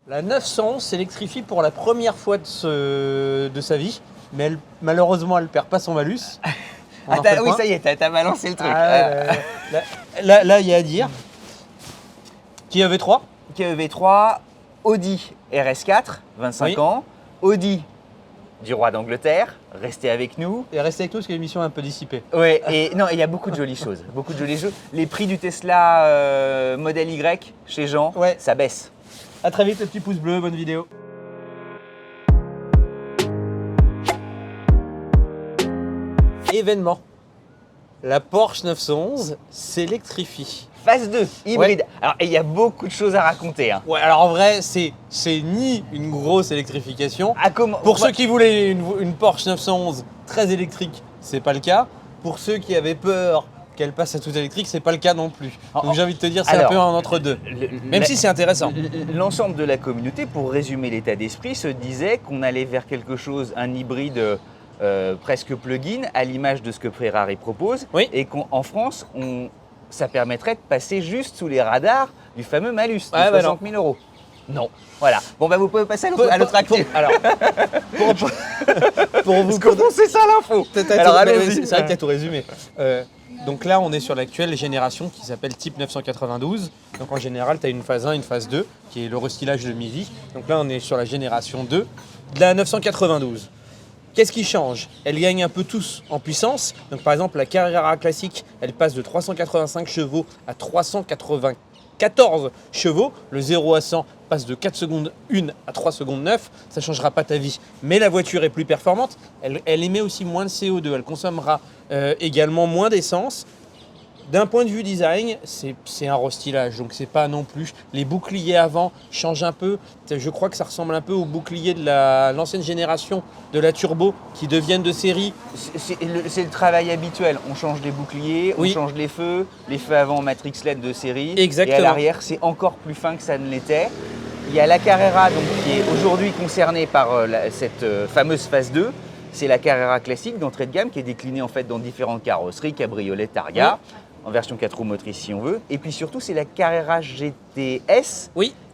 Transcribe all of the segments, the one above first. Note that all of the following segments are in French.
La 911 s'électrifie pour la première fois de sa vie, mais malheureusement, elle perd pas son malus. Oui, ça y est, t'as balancé le truc. Là, il y a à dire. Kia EV3. Kia EV3, Audi RS4, 25 Oui. ans, Audi du roi d'Angleterre, restez avec nous. Et restez avec nous parce que l'émission est un peu dissipée. Ouais, et non, il y a beaucoup de jolies choses. Beaucoup de jolies choses. Les prix du Tesla Model Y chez Jean, Ouais. ça baisse. A très vite, le petit pouce bleu, bonne vidéo. Événement. La Porsche 911 s'électrifie. Phase 2, hybride. Alors, il y a beaucoup de choses à raconter. Hein. Ouais, alors en vrai, c'est ni une grosse électrification. Pour ceux qui voulaient une Porsche 911 très électrique, c'est pas le cas. Pour ceux qui avaient peur qu'elle passe à tout électrique, c'est pas le cas non plus. Donc j'ai envie de te dire, c'est un peu un entre-deux. Même si c'est intéressant. L'ensemble de la communauté, pour résumer l'état d'esprit, se disait qu'on allait vers quelque chose, un hybride presque plug-in, à l'image de ce que Ferrari propose. Oui. Et qu'en France, ça permettrait de passer juste sous les radars du fameux malus de 60 000 euros. Non. Voilà. Bon, bah vous pouvez passer à l'autre actu. Alors, pour vous... c'est ça l'info. Alors, allez-y. C'est vrai que tu as tout résumé. Donc là, on est sur l'actuelle génération qui s'appelle Type 992. Donc en général, tu as une phase 1, une phase 2, qui est le restylage de MIDI. Donc là, on est sur la génération 2 de la 992. Qu'est-ce qui change? Elle gagne un peu tous en puissance. Donc par exemple, la Carrera classique, elle passe de 385 chevaux à 394 chevaux. Le 0 à 100 passe de 4 secondes 1 à 3 secondes 9. Ça ne changera pas ta vie. Mais la voiture est plus performante. Elle émet aussi moins de CO2. Elle consommera également moins d'essence. D'un point de vue design, c'est un restylage, donc c'est pas non plus. Les boucliers avant changent un peu. Je crois que ça ressemble un peu aux boucliers de l'ancienne génération de la Turbo qui deviennent de série. C'est le travail habituel. On change les boucliers, on change les feux avant Matrix LED de série. Exactement. Et à l'arrière, c'est encore plus fin que ça ne l'était. Il y a la Carrera donc, qui est aujourd'hui concernée par cette fameuse phase 2. C'est la Carrera classique d'entrée de gamme qui est déclinée en fait dans différentes carrosseries, cabriolet, targa. Oui. En version 4 roues motrices si on veut. Et puis surtout, c'est la Carrera GTS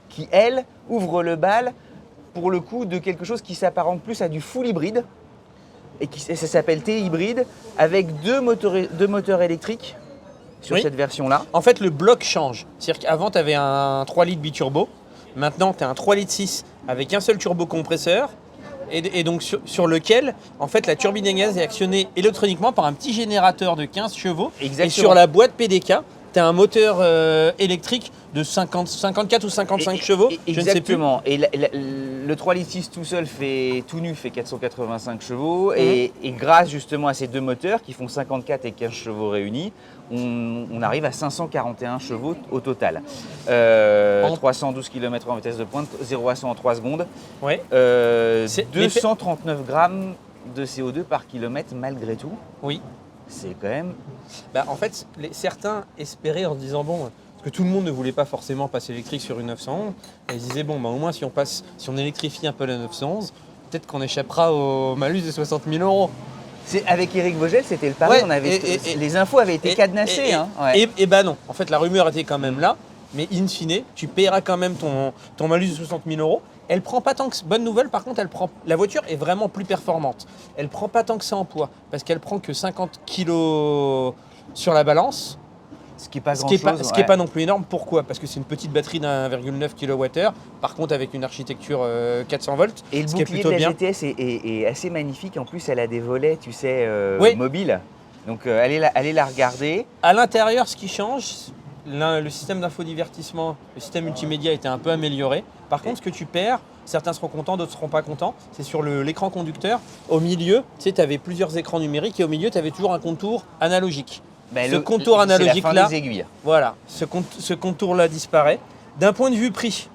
qui, elle, ouvre le bal pour le coup de quelque chose qui s'apparente plus à du full hybride. Et ça s'appelle T-hybride avec deux moteurs électriques sur cette version-là. En fait, le bloc change. C'est-à-dire qu'avant, tu avais un 3 litres biturbo. Maintenant, tu as un 3 litres 6 avec un seul turbocompresseur. Et donc sur lequel, en fait, la turbine à gaz est actionnée électroniquement par un petit générateur de 15 chevaux. Exactement. Et sur la boîte PDK, tu as un moteur électrique de 54 ou 55 chevaux, je ne sais plus. Exactement. Et le 3 litres 6 tout seul, tout nu, fait 485 chevaux. Et grâce justement à ces deux moteurs qui font 54 et 15 chevaux réunis, on arrive à 541 chevaux au total. 312 km en vitesse de pointe, 0 à 100 en 3 secondes. Ouais. 239 grammes de CO2 par kilomètre malgré tout. Oui. C'est quand même... En fait, certains espéraient en se disant, bon, parce que tout le monde ne voulait pas forcément passer électrique sur une 911, et ils disaient, bon, au moins si on électrifie un peu la 911, peut-être qu'on échappera au malus de 60 000 euros. Avec Éric Vogel, c'était le pari, les infos avaient été cadenassées. Et non, en fait la rumeur était quand même là, mais in fine, tu payeras quand même ton malus de 60 000 euros. Elle prend pas tant que... Bonne nouvelle, par contre, la voiture est vraiment plus performante. Elle prend pas tant que ça en poids, parce qu'elle prend que 50 kg sur la balance. Ce qui n'est pas grand-chose. Ce qui n'est pas non plus énorme. Pourquoi? Parce que c'est une petite batterie d'1,9 kWh, par contre avec une architecture 400 volts. Et le bouclier de la GTS est assez magnifique. En plus, elle a des volets, tu sais, mobiles. Donc allez la regarder. À l'intérieur, ce qui change, le système d'infodivertissement, le système multimédia était un peu amélioré. Par contre, ce que tu perds, certains seront contents, d'autres ne seront pas contents, c'est sur l'écran conducteur. Au milieu, tu sais, tu avais plusieurs écrans numériques et au milieu, tu avais toujours un contour analogique. Ce contour analogique-là, voilà, ce contour-là disparaît. D'un point de vue prix,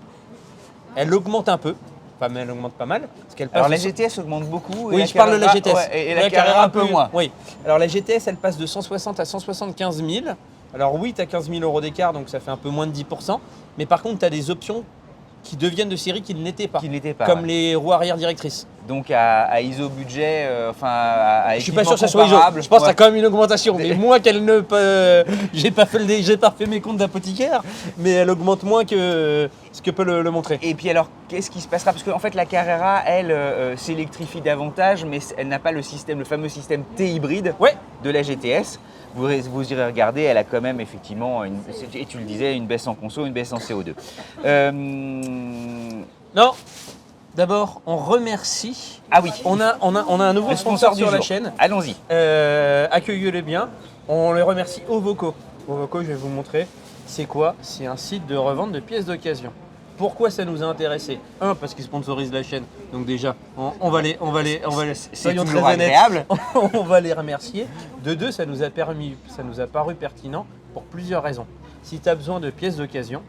elle augmente un peu. Enfin, mais elle augmente pas mal. Parce qu'elle passe. Alors la GTS augmente beaucoup. Oui, je parle de la GTS. Et la Carrera un peu moins. Oui. Alors la GTS, elle passe de 160 à 175 000. Alors oui, tu as 15 000 euros d'écart, donc ça fait un peu moins de 10%. Mais par contre, tu as des options qui deviennent de série qui ne l'étaient pas. Comme les roues arrière directrices. Donc à ISO budget, à Je suis pas sûr que ça équipement soit ISO. comparable, Je pense qu'il y a ouais. quand même une augmentation. Mais moins qu'elle ne peut. J'ai pas fait mes comptes d'apothicaire, mais elle augmente moins que ce que peut le montrer. Et puis alors, qu'est-ce qui se passera? Parce qu'en fait, la Carrera, elle, s'électrifie davantage, mais elle n'a pas le fameux système T-hybride Ouais. de la GTS. Vous irez regarder, elle a quand même effectivement, et tu le disais, une baisse en conso, une baisse en CO2. Non. D'abord, on remercie. Ah oui, On a un nouveau le sponsor du sur la jour. chaîne. Allons-y. Accueillez-le bien. On les remercie Ovoco. Ovoco, je vais vous montrer. C'est quoi? C'est un site de revente de pièces d'occasion. Pourquoi ça nous a intéressé? Un, parce qu'ils sponsorisent la chaîne. Donc déjà, on va les C'est soyons très toujours honnêtes. agréable. On va les remercier. De deux, ça nous a paru pertinent pour plusieurs raisons. Si tu as besoin de pièces d'occasion,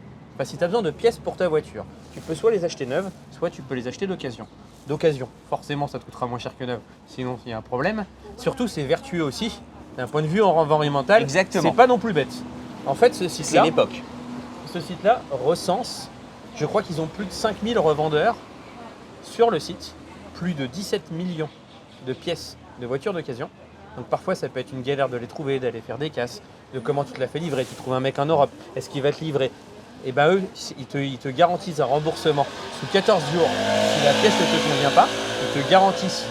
si tu as besoin de pièces pour ta voiture, tu peux soit les acheter neuves, soit tu peux les acheter d'occasion. D'occasion, forcément, ça te coûtera moins cher que neuve, sinon il y a un problème. Surtout, c'est vertueux aussi, d'un point de vue environnemental. Exactement. C'est pas non plus bête. En fait, C'est l'époque. ce site-là recense, je crois qu'ils ont plus de 5000 revendeurs sur le site, plus de 17 millions de pièces de voitures d'occasion. Donc parfois ça peut être une galère de les trouver, d'aller faire des casses, de comment tu te la fais livrer. Tu trouves un mec en Europe, est-ce qu'il va te livrer? Et ben eux, ils te garantissent un remboursement sous 14 jours si la pièce ne te convient pas. Ils te garantissent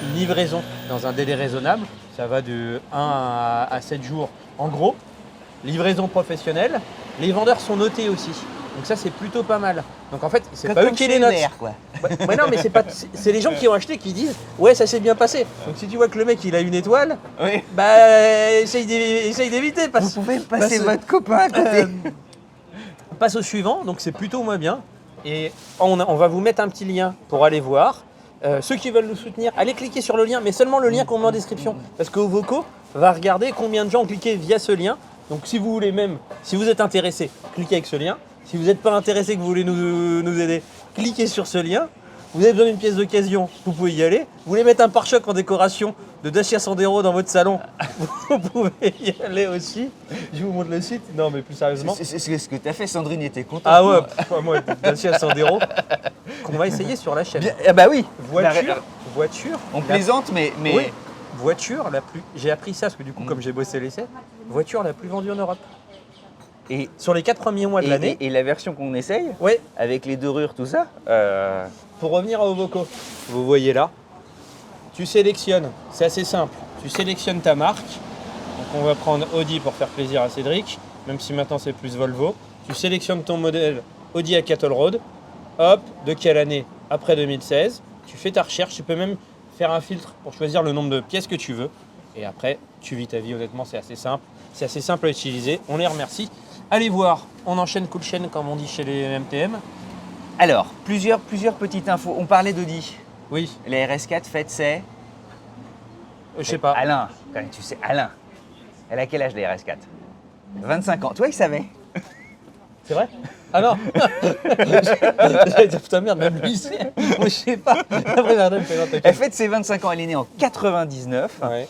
une livraison dans un délai raisonnable. Ça va de 1 à 7 jours en gros. Livraison professionnelle. Les vendeurs sont notés aussi. Donc ça c'est plutôt pas mal. Donc en fait, c'est pas eux qui les notent. Quoi. Ouais, non, mais c'est les gens qui ont acheté qui disent ouais, ça s'est bien passé. Donc si tu vois que le mec il a une étoile, Oui. bah essaye d'éviter. Vous pouvez passer votre copain à côté. Passe au suivant, donc c'est plutôt moins bien. Et on va vous mettre un petit lien pour aller voir. Ceux qui veulent nous soutenir, allez cliquer sur le lien, mais seulement le lien qu'on met en description. Parce que Ovoco va regarder combien de gens ont cliqué via ce lien. Donc si vous voulez si vous êtes intéressé, cliquez avec ce lien. Si vous n'êtes pas intéressé, que vous voulez nous aider, cliquez sur ce lien. Vous avez besoin d'une pièce d'occasion, vous pouvez y aller. Vous voulez mettre un pare-choc en décoration de Dacia Sandero dans votre salon, vous pouvez y aller aussi. Je vous montre le site. Non, mais plus sérieusement. C'est ce que tu as fait, Sandrine était contente. Ah ouais, moi, Dacia Sandero, qu'on va essayer sur la chaîne. Ah bah oui. Voiture. On plaisante, mais... Oui, voiture la plus... J'ai appris ça, parce que du coup, comme j'ai bossé l'essai, voiture la plus vendue en Europe. Et sur les 4 premiers mois de l'année. Et la version qu'on essaye, ouais, avec les dorures, tout ça. Pour revenir à Ovoco, vous voyez là, tu sélectionnes, c'est assez simple, tu sélectionnes ta marque. Donc on va prendre Audi pour faire plaisir à Cédric, même si maintenant c'est plus Volvo. Tu sélectionnes ton modèle Audi à Cattle Road, hop, de quelle année? Après 2016. Tu fais ta recherche, tu peux même faire un filtre pour choisir le nombre de pièces que tu veux. Et après, tu vis ta vie, honnêtement, c'est assez simple. C'est assez simple à utiliser, on les remercie. Allez voir, on enchaîne coup de chaîne comme on dit chez les MTM. Alors, plusieurs petites infos. On parlait d'Audi. Oui. La RS4 fête c'est Je sais pas. Alain, quand même, tu sais, Alain. Elle a quel âge la RS4? 25 ans. Toi, il savait. C'est vrai? Ah non. J'allais dire putain merde, même lui il sait. Moi je sais pas. Après, Verdun me fait non, t'inquiète. Elle fête ses 25 ans, elle est née en 99. Ouais.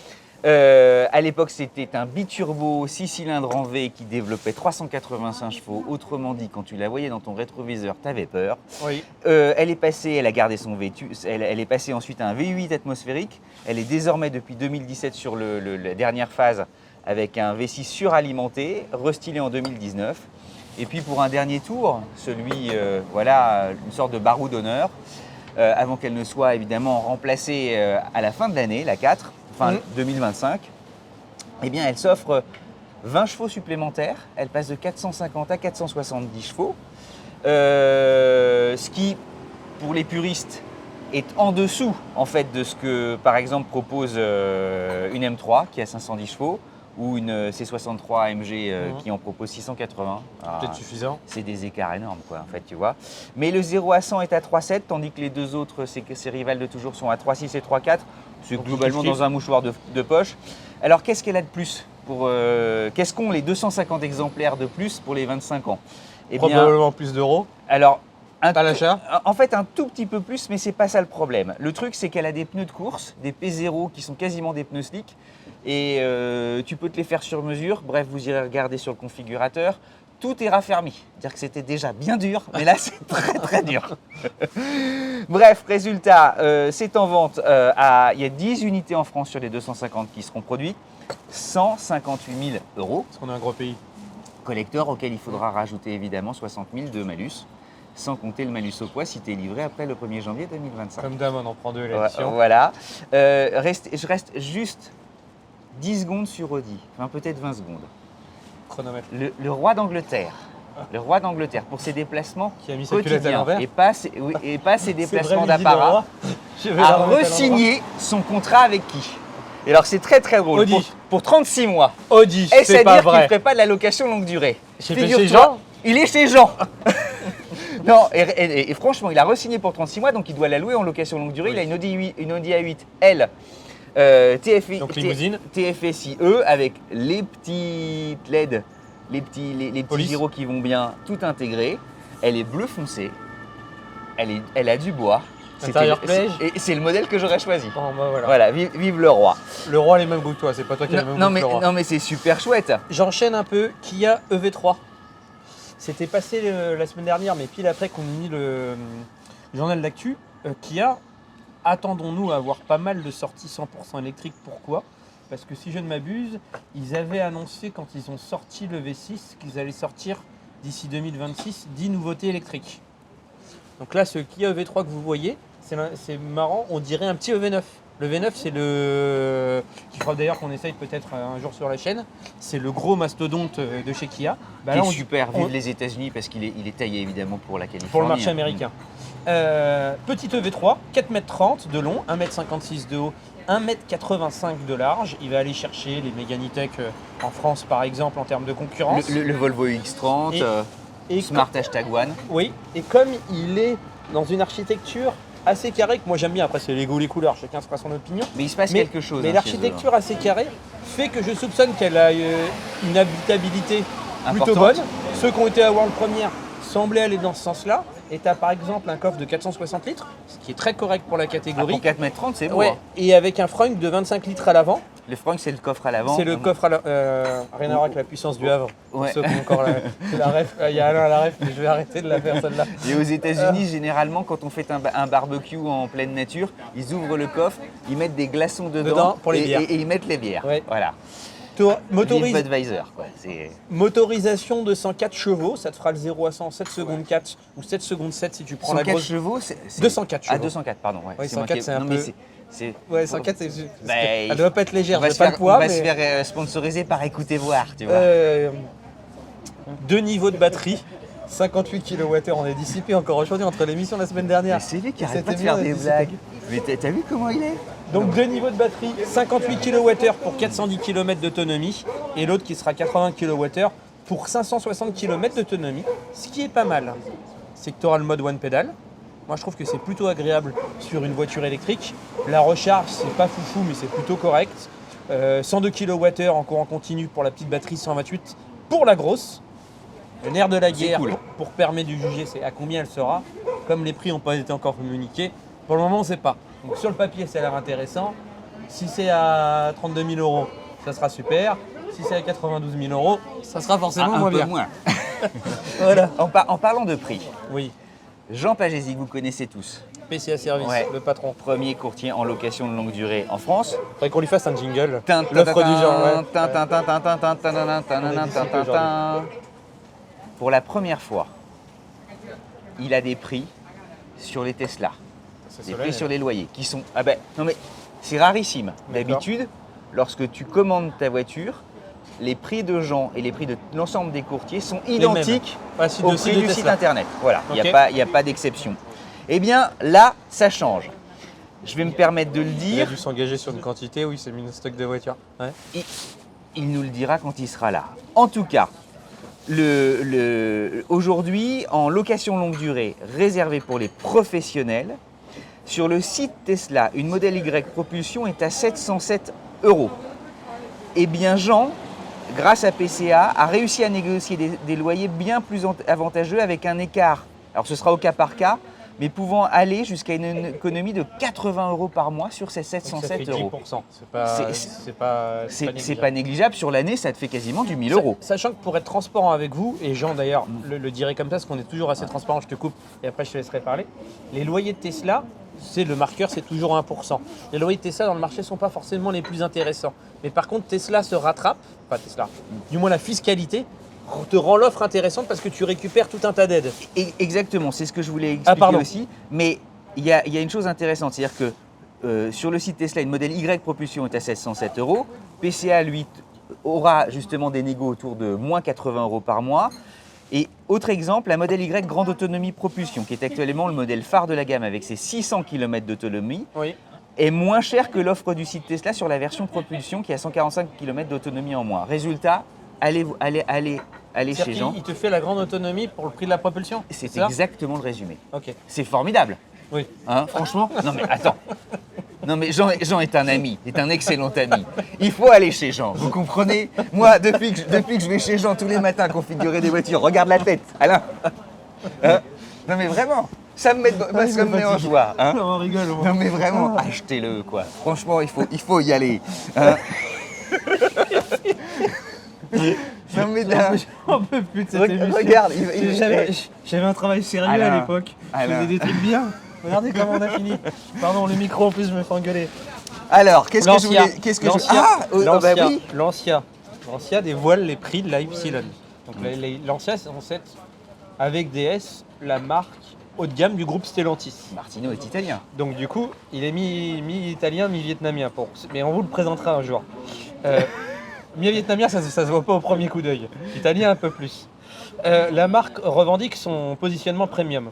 À l'époque, c'était un biturbo 6 cylindres en V qui développait 385 chevaux. Autrement dit, quand tu la voyais dans ton rétroviseur, tu avais peur. Oui. Elle a gardé son V8, elle est passée ensuite à un V8 atmosphérique. Elle est désormais depuis 2017 sur la dernière phase avec un V6 suralimenté, restylé en 2019. Et puis pour un dernier tour, voilà, une sorte de barreau d'honneur, avant qu'elle ne soit évidemment remplacée à la fin de l'année, la 4. 2025, eh bien, elle s'offre 20 chevaux supplémentaires. Elle passe de 450 à 470 chevaux. Ce qui, pour les puristes, est en dessous en fait, de ce que, par exemple, propose une M3 qui a 510 chevaux ou une C63 AMG qui en propose 680. Peut-être suffisant. C'est des écarts énormes, quoi, en fait, tu vois. Mais le 0 à 100 est à 3,7, tandis que les deux autres, ses rivales de toujours, sont à 3,6 et 3,4. C'est globalement dans un mouchoir de poche. Alors, qu'est-ce qu'elle a de plus qu'est-ce qu'ont les 250 exemplaires de plus pour les 25 ans? Probablement plus d'euros. Alors, à l'achat. En fait, un tout petit peu plus, mais c'est pas ça le problème. Le truc, c'est qu'elle a des pneus de course, des P0 qui sont quasiment des pneus slick. Et tu peux te les faire sur mesure. Bref, vous irez regarder sur le configurateur. tout est raffermi. Dire que c'était déjà bien dur, mais là c'est très très dur. Bref, résultat, c'est en vente. Il y a 10 unités en France sur les 250 qui seront produites. 158 000 euros. Parce qu'on est un gros pays. Collecteur auquel il faudra rajouter évidemment 60 000 de malus, sans compter le malus au poids si tu es livré après le 1er janvier 2025. Comme d'hab, on en prend deux l'édition. Voilà. Je reste juste 10 secondes sur Audi, enfin peut-être 20 secondes. Chronomètre. Le roi d'Angleterre. Le roi d'Angleterre, pour ses déplacements Qui a mis sa culette à quotidiens l'envers. et pas ses déplacements C'est vrai, d'apparat, je vais la a remettre à re-signé son contrat avec qui? Et alors c'est très très drôle. Audi. Pour 36 mois. l'endroit. Audi, Est-ce c'est à pas dire qu'il ne vrai. ferait pas de la location longue durée? J'ai fait Figure-toi, chez Jean. il est chez Jean. Non, et franchement, il a re-signé pour 36 mois, donc il doit la louer en location longue durée. Oui. Il a une Audi A8 L. TFI, Donc limousine. TFSIe avec les petites LED, les petits Police. gyros qui vont bien, tout intégré. Elle est bleu foncé. Elle a du bois. Intérieur beige. Et c'est le modèle que j'aurais choisi. Bon, bah, voilà. Voilà, vive le roi. Le roi a les mêmes goûts que toi, c'est pas toi qui as les mêmes Non goûts mais, que le roi. non mais c'est super chouette. J'enchaîne un peu. Kia EV3. C'était passé la semaine dernière, mais pile après qu'on ait mis le journal d'actu. Kia, attendons-nous à avoir pas mal de sorties 100% électriques. Pourquoi? Parce que si je ne m'abuse, ils avaient annoncé quand ils ont sorti le V6 qu'ils allaient sortir d'ici 2026 10 nouveautés électriques. Donc là, ce Kia EV3 que vous voyez, c'est marrant, on dirait un petit EV9. Le V9, c'est le... Il faudra d'ailleurs qu'on essaye peut-être un jour sur la chaîne. C'est le gros mastodonte de chez Kia. Bah Qui là, est on- super, on- vive les États-Unis parce qu'il est taillé évidemment pour la Californie. pour le marché hein. américain. Petit EV3, 4,30 m de long, 1,56 m de haut, 1,85 m de large. Il va aller chercher les Meganitech en France par exemple en termes de concurrence. Le Volvo X30, Et Smart Hashtag One. Oui, et comme il est dans une architecture assez carrée, que moi j'aime bien, après c'est les goûts, les couleurs, chacun se fera son opinion. Mais il se passe quelque chose. Mais hein, l'architecture assez carrée fait que je soupçonne qu'elle a une habitabilité plutôt Importante. bonne. Ceux qui ont été à World Premiere semblaient aller dans ce sens-là. Et tu as par exemple un coffre de 460 litres, ce qui est très correct pour la chez eux. Ah, catégorie. pour 4,30 m, c'est beau. Ouais, hein. et avec un frunk de 25 litres à l'avant. Le frunk, c'est le coffre à l'avant. C'est le coffre à rien à voir avec la puissance du Havre. Pour Ouais. ceux qui ont encore la ref. Il y a Alain à la ref, mais je vais arrêter de la faire celle-là. Et aux États-Unis, généralement, quand on fait un barbecue en pleine nature, ils ouvrent le coffre, ils mettent des glaçons dedans, pour les bières. et ils mettent les bières. Ouais. Voilà. Motorise- Vive Budweiser, quoi. C'est... Motorisation de 104 chevaux, ça te fera le 0 à 100 en 7 secondes 4 ou 7 secondes 7 si tu prends la 104 grosse. chevaux, c'est... 204 Ah, chevaux. 204, pardon. Ouais. Oui, C'est moi 104, qui- c'est un non, peu- mais c'est... Ouais, 104, c'est. Bah, Elle doit pas être légère, on va j'ai se pas faire, le poids. on va mais... se faire sponsoriser par Écoutez Voir, tu vois. Deux niveaux de batterie, 58 kWh, on est dissipé encore aujourd'hui entre l'émission de la semaine dernière. Mais c'est lui qui Et arrête cette pas de faire émission, des on est dissipé. blagues. Mais t'as vu comment il est? Donc deux niveaux de batterie, 58 kWh pour 410 km d'autonomie et l'autre qui sera 80 kWh pour 560 km d'autonomie. Ce qui est pas mal, c'est que tu auras le mode one pedal. Moi je trouve que c'est plutôt agréable sur une voiture électrique. La recharge c'est pas foufou mais c'est plutôt correct. 102 kWh en courant continu pour la petite batterie, 128 pour la grosse. Le nerf de la guerre cool. pour permettre de juger c'est à combien elle sera. Comme les prix n'ont pas été encore communiqués, pour le moment on ne sait pas. Donc sur le papier ça a l'air intéressant. Si c'est à 32 000 euros, ça sera super. Si c'est à 92 000 euros, ça sera forcément un moins peu bien. moins. Voilà. En parlant de prix, Oui, Jean Pagési, que vous connaissez tous, PCA Service, Ouais. le patron. premier courtier en location de longue durée en France. Faudrait qu'on lui fasse un jingle. Tin, L'offre du genre, ouais. tin, tin, tin, tin, tin, tin, tin, tin, tin, On est tin, dissipé tin, aujourd'hui. tin. Pour la première fois, il a des prix sur les Tesla, C'est des solennel. prix sur les loyers qui sont... Ah ben, non mais c'est rarissime. D'habitude, lorsque tu commandes ta voiture, les prix de Jean et les prix de l'ensemble des courtiers sont identiques Ah, si, au de- prix de du site Tesla. internet. Voilà, il Ok. n'y a pas d'exception. Eh bien, là, ça change. Je vais me permettre de le Il a dire. dû s'engager sur une quantité, oui, c'est mis un stock de voitures. Ouais. Il nous le dira quand il sera là. En tout cas, aujourd'hui, en location longue durée réservée pour les professionnels, sur le site Tesla, une Model Y propulsion est à 707 €. Eh bien, Jean, grâce à PCA, a réussi à négocier des loyers bien plus avantageux avec un écart. Alors, ce sera au cas par cas, mais pouvant aller jusqu'à une économie de 80 € par mois sur ces Donc ça 707 fait euros. 10%. C'est pas négligeable. Sur l'année, ça te fait quasiment du 1000 €. Sachant que pour être transparent avec vous, et Jean d'ailleurs le dirait comme ça, parce qu'on est toujours assez transparent, je te coupe et après je te laisserai parler. Les loyers de Tesla, c'est le marqueur, c'est toujours 1%. Les loyers de Tesla dans le marché ne sont pas forcément les plus intéressants. Mais par contre, Tesla se rattrape, pas Tesla, du moins la fiscalité, te rend l'offre intéressante parce que tu récupères tout un tas d'aides. Exactement, c'est ce que je voulais expliquer pardon. aussi. Mais il y a une chose intéressante, c'est-à-dire que sur le site Tesla, une modèle Y propulsion est à 707 €. PCA, lui, aura justement des négos autour de moins 80 € par mois. Et autre exemple, la modèle Y grande autonomie propulsion, qui est actuellement le modèle phare de la gamme avec ses 600 km d'autonomie, Oui. est moins cher que l'offre du site Tesla sur la version propulsion qui a 145 km d'autonomie en moins. Résultat, allez chez Jean. Il te fait la grande autonomie pour le prix de la propulsion. C'est ça exactement le résumé. Ok. C'est formidable. Oui. Hein, franchement. Non mais attends. Non mais Jean est un ami, est un excellent ami. Il faut aller chez Jean, vous comprenez? Moi, depuis que je vais chez Jean tous les matins configurer des voitures, regarde la tête, Alain. Hein, non mais vraiment, ça me met en joie. Hein. On rigole. Non mais vraiment, achetez-le quoi. Franchement, il faut y aller. Hein. Non mais On peut plus de cette émission. regarde, J'avais un travail sérieux Alain. à l'époque. Je Alain. faisais des trucs bien. Regardez comment on a fini. Pardon, le micro en plus, je me fais engueuler. Alors, qu'est-ce que je voulais... Lancia dévoile les prix de la Ypsilon. Donc Lancia, c'est en fait, avec DS, la marque haut de gamme du groupe Stellantis. Martino est italien. Donc du coup, il est mi-italien, mi-vietnamien. Mais on vous le présentera un jour. Mi-vietnamien, ça se voit pas au premier coup d'œil. Italien, un peu plus. La marque revendique son positionnement premium.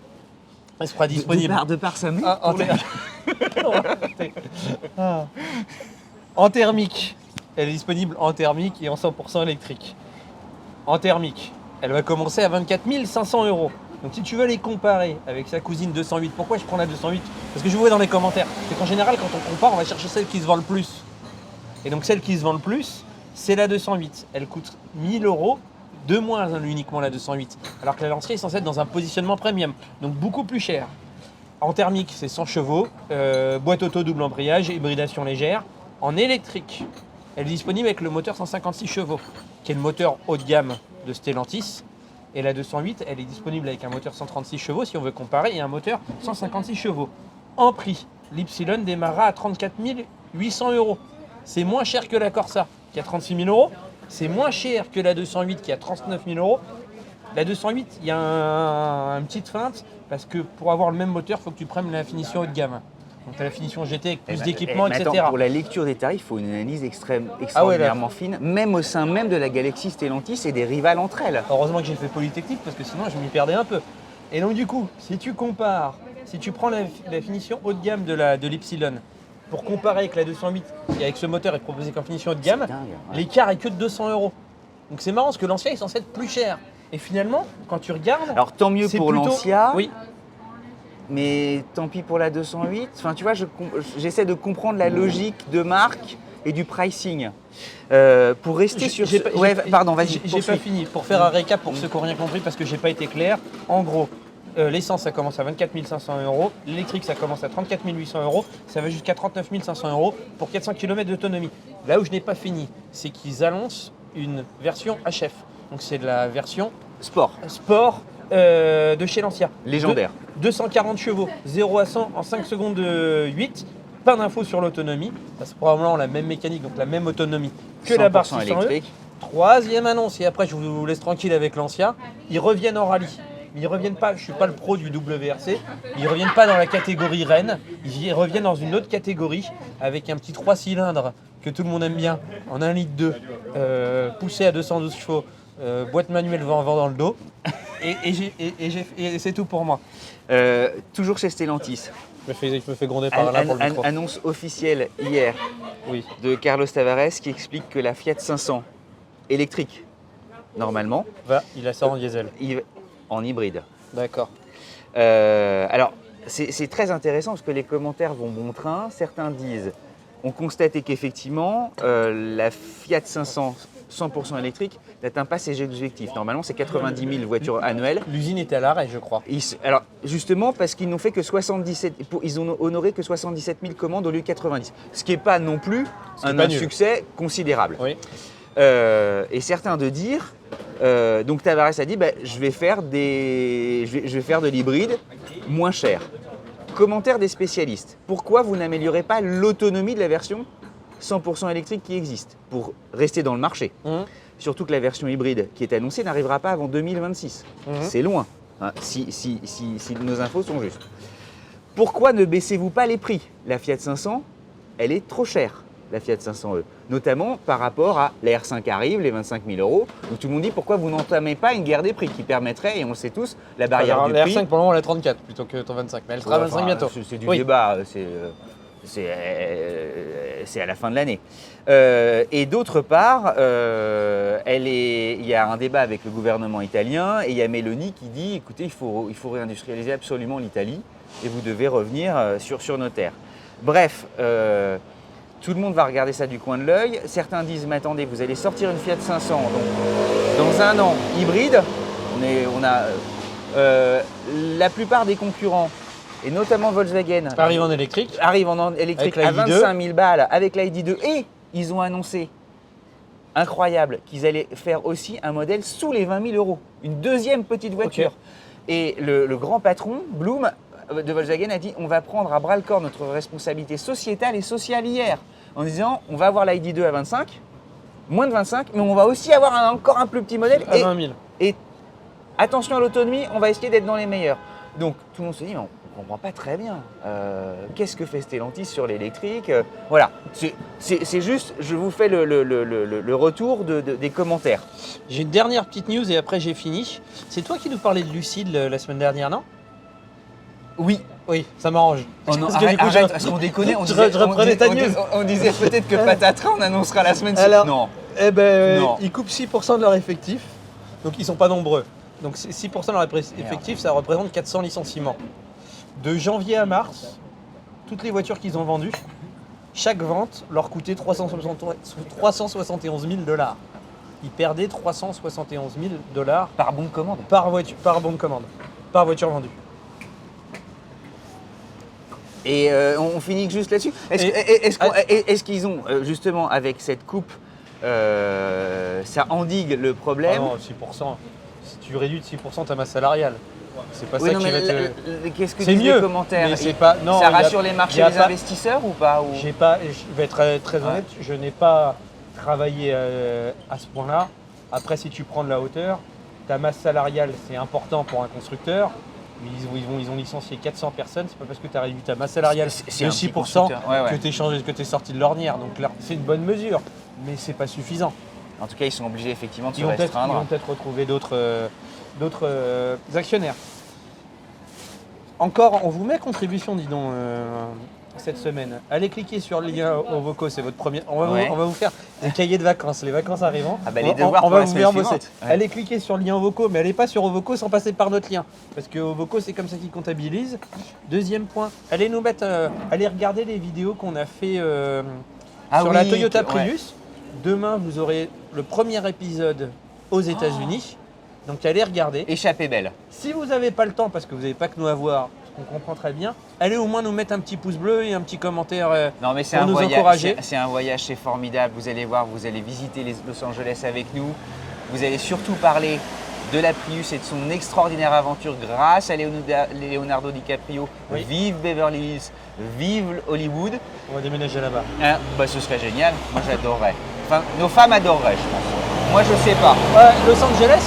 Elle sera disponible. De par sa main. En thermique. Elle est disponible en thermique et en 100% électrique. En thermique, elle va commencer à 24 500 €. Donc si tu veux les comparer avec sa cousine 208, pourquoi je prends la 208? Parce que je vous vois dans les commentaires, c'est qu'en général quand on compare, on va chercher celle qui se vend le plus. Et donc celle qui se vend le plus, c'est la 208. Elle coûte 1000 € de moins uniquement la 208. Alors que la Lancia est censée être dans un positionnement premium, donc beaucoup plus cher. En thermique, c'est 100 chevaux, boîte auto double embrayage, hybridation légère. En électrique, elle est disponible avec le moteur 156 chevaux, qui est le moteur haut de gamme de Stellantis. Et la 208, elle est disponible avec un moteur 136 chevaux, si on veut comparer, et un moteur 156 chevaux. En prix, l'Ypsilon démarrera à 34 800 €. C'est moins cher que la Corsa, qui a 36 000 €. C'est moins cher que la 208, qui a 39 000 €. La 208, il y a une petite feinte, parce que pour avoir le même moteur, il faut que tu prennes la finition haut de gamme. Donc tu as la finition GT avec plus d'équipement, etc. Attends, pour la lecture des tarifs, il faut une analyse extraordinairement fine, même au sein même de la galaxie Stellantis et des rivales entre elles. Heureusement que j'ai fait Polytechnique, parce que sinon je m'y perdais un peu. Et donc du coup, si tu compares, si tu prends la finition haut de gamme de l'Ypsilon, pour comparer avec la 208, et avec ce moteur est proposé qu'en finition haut de gamme, dingue, ouais. l'écart est que de 200 €. Donc c'est marrant, parce que l'Ancia est censé être plus cher. Et finalement, quand tu regardes... Alors tant mieux c'est pour plutôt- l'Ancia, Oui, mais tant pis pour la 208. Enfin, tu vois, j'essaie de comprendre la logique de marque et du pricing. Pour rester sur... Pardon, vas-y. J'ai pas fini. Pour faire un récap pour ceux qui n'ont rien compris, parce que j'ai pas été clair. En gros, l'essence, ça commence à 24 500 €. L'électrique, ça commence à 34 800 €. Ça va jusqu'à 39 500 € pour 400 km d'autonomie. Là où je n'ai pas fini, c'est qu'ils annoncent une version HF. Donc c'est de la version Sport, sport de chez Lancia. légendaire. 240 chevaux, 0 à 100 en 5 secondes 8. Pas d'infos sur l'autonomie. C'est probablement la même mécanique, donc la même autonomie que la barre 100% 600 E. électrique. Troisième annonce, et après je vous laisse tranquille avec l'Ancia. Ils reviennent en rallye. Ils reviennent pas, je suis pas le pro du WRC, ils reviennent pas dans la catégorie Rennes, ils reviennent dans une autre catégorie avec un petit 3 cylindres que tout le monde aime bien, en 1,2 litre, poussé à 212 chevaux, boîte manuelle vent dans le dos, et c'est tout pour moi. Toujours chez Stellantis. Je me fais gronder par là pour le micro. Annonce officielle hier Oui. de Carlos Tavares qui explique que la Fiat 500 électrique, normalement, Il a ça en diesel. en hybride. D'accord. Alors, c'est très intéressant parce que les commentaires vont bon train. Certains disent, on constatait qu'effectivement, la Fiat 500 100% électrique, n'atteint pas ses objectifs. Normalement, c'est 90 000 voitures annuelles. L'usine était à l'arrêt, je crois. Alors, justement, parce qu'ils n'ont fait que 77, ils ont honoré que 77 000 commandes au lieu de 90. Ce qui n'est pas non plus un succès considérable. Oui. Et certains de dire, donc Tavares a dit, je vais faire de l'hybride moins cher. Commentaire des spécialistes. Pourquoi vous n'améliorez pas l'autonomie de la version 100% électrique qui existe pour rester dans le marché? Surtout que la version hybride qui est annoncée n'arrivera pas avant 2026. C'est loin, hein, si nos infos sont justes. Pourquoi ne baissez-vous pas les prix? La Fiat 500, elle est trop chère, la Fiat 500e. Notamment par rapport à la R5 arrive, les 25 000 €. Donc tout le monde dit pourquoi vous n'entamez pas une guerre des prix qui permettre, et on le sait tous, la barrière du la prix. R5 pour le moment elle est 34 plutôt que ton 25, mais elle sera 25 bientôt. C'est du débat, c'est à la fin de l'année. Et d'autre part, il y a un débat avec le gouvernement italien et il y a Meloni qui dit écoutez, il faut réindustrialiser absolument l'Italie et vous devez revenir sur nos terres. Bref, tout le monde va regarder ça du coin de l'œil. Certains disent mais attendez, vous allez sortir une Fiat 500 donc, dans un an hybride. La plupart des concurrents, et notamment Volkswagen, Arrive en électrique à 25 000 balles avec l'ID2. Et ils ont annoncé, incroyable, qu'ils allaient faire aussi un modèle sous les 20 000 €. Une deuxième petite voiture. Okay. Et le grand patron, Blum, de Volkswagen, a dit on va prendre à bras le corps notre responsabilité sociétale et sociale hier. En disant on va avoir l'ID2 à 25, moins de 25, mais on va aussi avoir encore un plus petit modèle. À 20 000. Et attention à l'autonomie, on va essayer d'être dans les meilleurs. Donc tout le monde se dit, mais on ne comprend pas très bien. Qu'est-ce que fait Stellantis sur l'électrique? Voilà, c'est juste, je vous fais le retour des commentaires. J'ai une dernière petite news et après j'ai fini. C'est toi qui nous parlais de Lucide la semaine dernière, non? Oui. Oui, ça m'arrange. Oh non, arrête, parce qu'on déconnait, on disait peut-être que Patatras, on annoncera la semaine suivante. Alors, non. Eh ben, non. Ils coupent 6% de leur effectif, donc ils ne sont pas nombreux. Donc 6% de leur effectif, ça représente 400 licenciements. De janvier à mars, toutes les voitures qu'ils ont vendues, chaque vente leur coûtait 371 000 $. Ils perdaient 371 000 $. Par bon de commande. Par bon de commande. Par voiture vendue. Et on finit juste là-dessus. Est-ce qu'ils ont, justement, avec cette coupe, ça endigue le problème? Non, 6%. Si tu réduis de 6% ta masse salariale, c'est pas ça qui va te... Qu'est-ce que disent les commentaires? Mais c'est pas... non, ça rassure les marchés des investisseurs ou pas? Je vais être très honnête, je n'ai pas travaillé à ce point-là. Après, si tu prends de la hauteur, ta masse salariale, c'est important pour un constructeur. Ils ont licencié 400 personnes, c'est pas parce que tu as réduit ta masse salariale de 6% que tu es sorti de l'ornière. Donc là, c'est une bonne mesure, mais c'est pas suffisant. En tout cas, ils sont obligés effectivement de se restreindre. Ils vont peut-être retrouver d'autres actionnaires. Encore, on vous met contribution, dis donc, cette semaine. Allez cliquer sur le lien Ovoco, c'est votre premier. On va vous faire des cahiers de vacances, les vacances arrivant. Ah bah les devoirs on va vous faire bosser. Allez cliquer sur le lien Ovoco, mais allez pas sur Ovoco sans passer par notre lien. Parce que Ovoco, c'est comme ça qu'ils comptabilisent. Deuxième point, allez nous mettre, allez regarder les vidéos qu'on a fait sur la Toyota Prius. Demain, vous aurez le premier épisode aux États-Unis. Donc allez regarder. Échappée belle. Si vous n'avez pas le temps, parce que vous n'avez pas que nous à voir, on comprend très bien, allez au moins nous mettre un petit pouce bleu et un petit commentaire non, mais pour nous encourager. C'est un voyage, c'est formidable. Vous allez voir, vous allez visiter Los Angeles avec nous. Vous allez surtout parler de la Prius et de son extraordinaire aventure grâce à Leonardo DiCaprio. Oui. Vive Beverly Hills, vive Hollywood. On va déménager là-bas. Hein, bah, ce serait génial. Moi, j'adorerais. Enfin, nos femmes adoreraient, je pense. Moi, je sais pas. Los Angeles,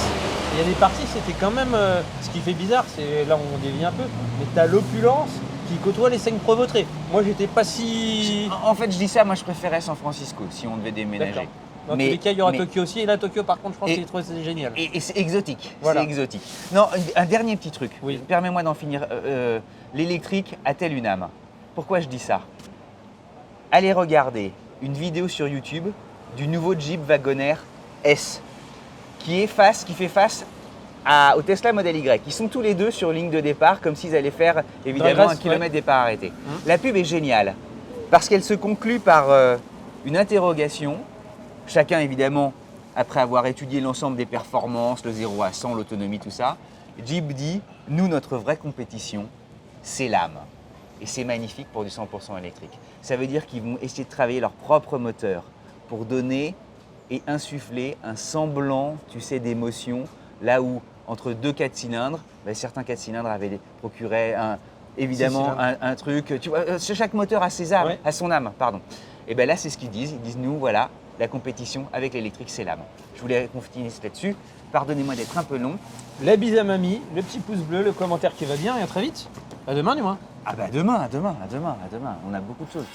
il y a des parties, c'était quand même... ce qui fait bizarre, c'est là on dévie un peu, mais tu as l'opulence qui côtoie les 5 Provotrés. Moi, j'étais pas si... En fait, je dis ça, moi, je préférais San Francisco, si on devait déménager. Dans tous les cas, il y aura Tokyo aussi. Et là, Tokyo, par contre, je pense qu'il trouve c'est génial. Et c'est exotique. Voilà. C'est exotique. Non, un dernier petit truc. Oui. Permets-moi d'en finir. L'électrique a-t-elle une âme? Pourquoi je dis ça? Allez regarder une vidéo sur YouTube du nouveau Jeep Wagoneer S qui fait face au Tesla Model Y. Ils sont tous les deux sur ligne de départ comme s'ils allaient faire évidemment un kilomètre départ arrêté. La pub est géniale parce qu'elle se conclut par une interrogation. Chacun évidemment après avoir étudié l'ensemble des performances, le 0 à 100, l'autonomie, tout ça, Jeep dit, nous, notre vraie compétition, c'est l'âme. Et c'est magnifique pour du 100% électrique. Ça veut dire qu'ils vont essayer de travailler leur propre moteur pour donner et insuffler un semblant, tu sais, d'émotion, là où entre deux 4 cylindres, certains 4 cylindres procuraient évidemment un truc. Tu vois, chaque moteur a ses âmes, a son âme, pardon. Et bien là, c'est ce qu'ils disent. Ils disent, nous, voilà, la compétition avec l'électrique, c'est l'âme. Je voulais qu'on finisse là-dessus. Pardonnez-moi d'être un peu long. La bise à mamie, le petit pouce bleu, le commentaire qui va bien et à très vite. À demain du moins. Ah bah à demain. On a beaucoup de choses.